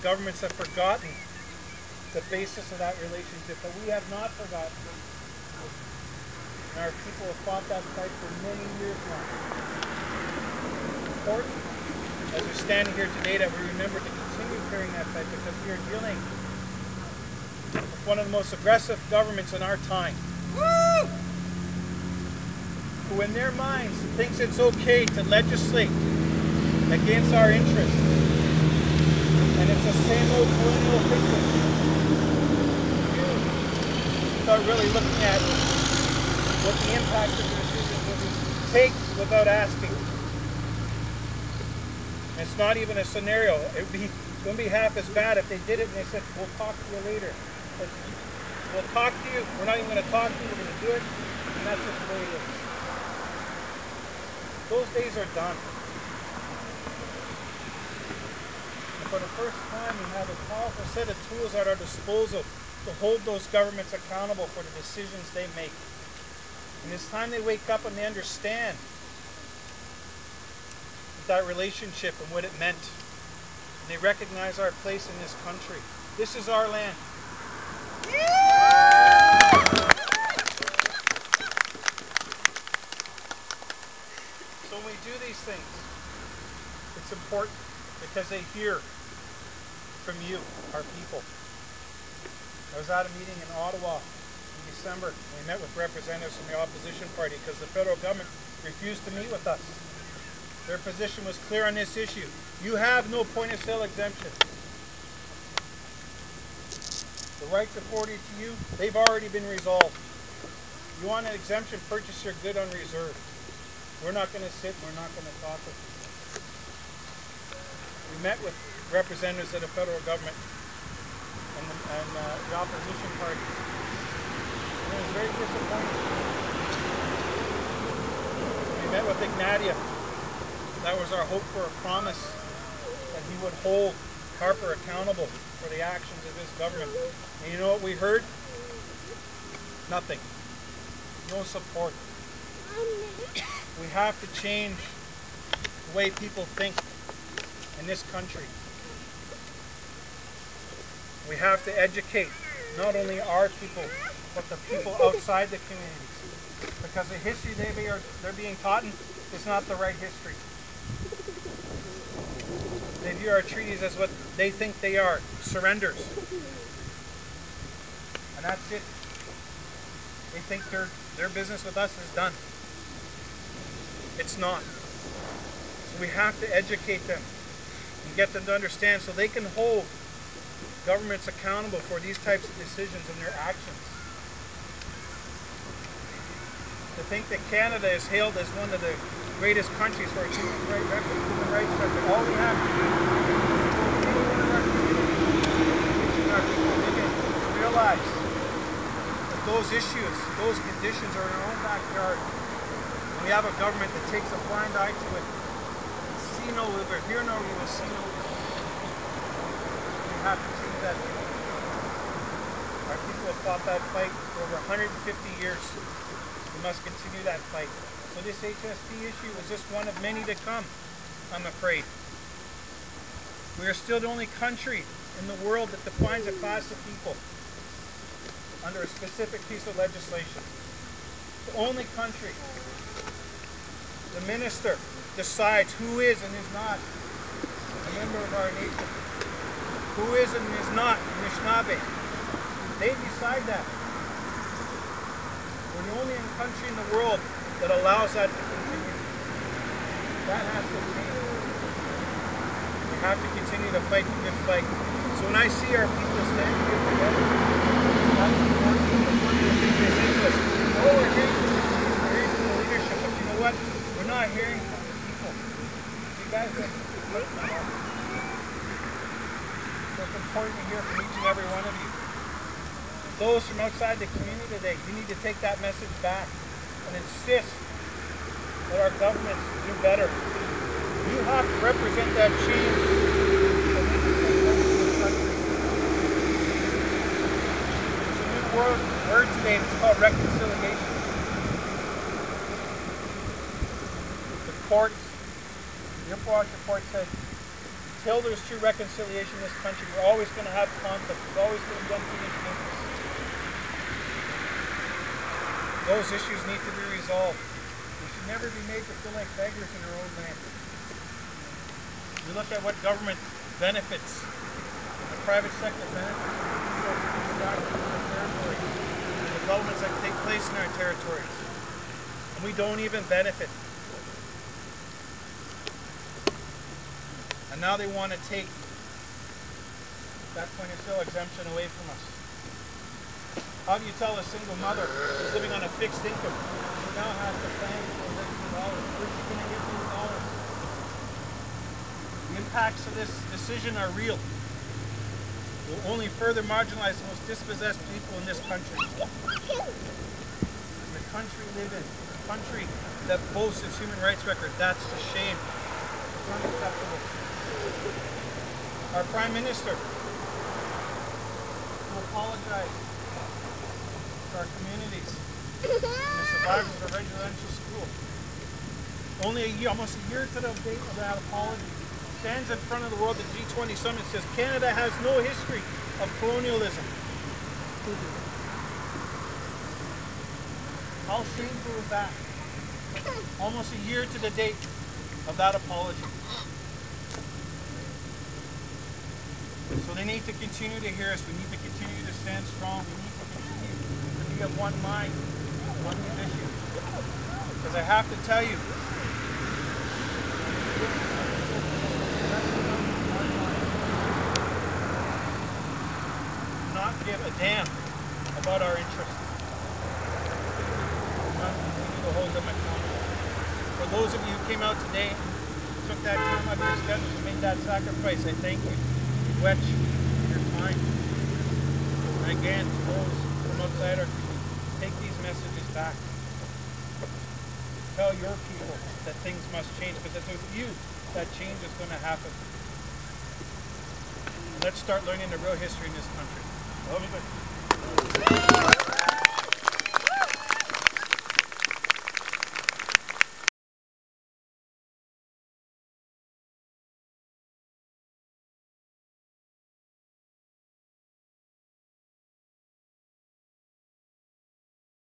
governments have forgotten the basis of that relationship, but we have not forgotten. And our people have fought that fight for many years now. It's important, as we're standing here today, that we remember to continue carrying that fight, because we are dealing with one of the most aggressive governments in our time. Woo! Who in their minds thinks it's okay to legislate against our interests. And it's the same old colonial thinking. Without really looking at what the impact of the decisions will be, take without asking. And it's not even a scenario. It wouldn't be half as bad if they did it and they said, we'll talk to you later. But we'll talk to you, we're not even going to talk to you, we're going to do it, and that's just the way it is. Those days are done. And for the first time, we have a powerful set of tools at our disposal to hold those governments accountable for the decisions they make. And it's time they wake up and they understand that relationship and what it meant. And they recognize our place in this country. This is our land. So when we do these things, it's important because they hear from you, our people. I was at a meeting in Ottawa in December, and we met with representatives from the opposition party because the federal government refused to meet with us. Their position was clear on this issue. You have no point of sale exemption. The rights afforded to you, they've already been resolved. You want an exemption, purchase your good on reserve. We're not going to sit, we're not going to talk with you. We met with representatives of the federal government and the opposition party. And it was very disappointing. We met with Ignatia. That was our hope for a promise that he would hold Harper accountable for the actions of his government. And you know what we heard? Nothing. No support. We have to change the way people think in this country. We have to educate not only our people, but the people outside the communities. Because the history they're being taught is not the right history. They view our treaties as what they think they are, surrenders. And that's it. They think their business with us is done. It's not. So we have to educate them and get them to understand so they can hold governments accountable for these types of decisions and their actions. To think that Canada is hailed as one of the greatest countries for its human rights record. All we have to do is our people begin to realize that those issues, those conditions are in our own backyard. And we have a government that takes a blind eye to it. See no evil, hear no evil, see no evil. We have to change that. Our people have fought that fight for over 150 years. We must continue that fight. So this HST issue is just one of many to come, I'm afraid. We are still the only country in the world that defines a class of people under a specific piece of legislation. The only country. The minister decides who is and is not a member of our nation. Who is and is not Anishinaabe. They decide that. We're the only country in the world that allows that to continue. That has to change. We have to continue to fight the good fight. So when I see our people standing here together, that's important. The thing they say to us, oh, we're hearing from the leadership, but you know what? We're not hearing from the people. You guys are looking at us. So it's important to hear from each and every one of you. Those from outside the community today, you need to take that message back and insist that our governments do better. You have to represent that change. There's a new word today, it's called reconciliation. The courts, the Infowatch report said until there's true reconciliation in this country, we're always going to have conflict. We're always going to be unfinished business. Those issues need to be resolved. We should never be made to feel like beggars in our own land. We look at what government benefits, the private sector benefits from our territories, the developments that take place in our territories, and we don't even benefit. And now they want to take that point of sale exemption away from us. How do you tell a single mother who's living on a fixed income who now has to plan for $13? Where's she going to get those dollars? The impacts of this decision are real. It will only further marginalize the most dispossessed people in this country. And the country we live in, the country that boasts its human rights record, that's a shame. It's unacceptable. Our Prime Minister will apologize to our communities and the survivors of a residential school. Only a year, almost a year to the date of that apology, stands in front of the world at the G20 summit and says Canada has no history of colonialism. How shameful is that? Almost a year to the date of that apology. So they need to continue to hear us. We need to continue to stand strong. We need to continue to be of one mind on these issues. Because I have to tell you, not give a damn about our interests. We must continue to hold them accountable. For those of you who came out today, took that time out of your schedule to make that sacrifice, I thank you. Your time. And again, to those from outside our community, take these messages back. Tell your people that things must change, because it's with you that change is going to happen. And let's start learning the real history in this country. Love you.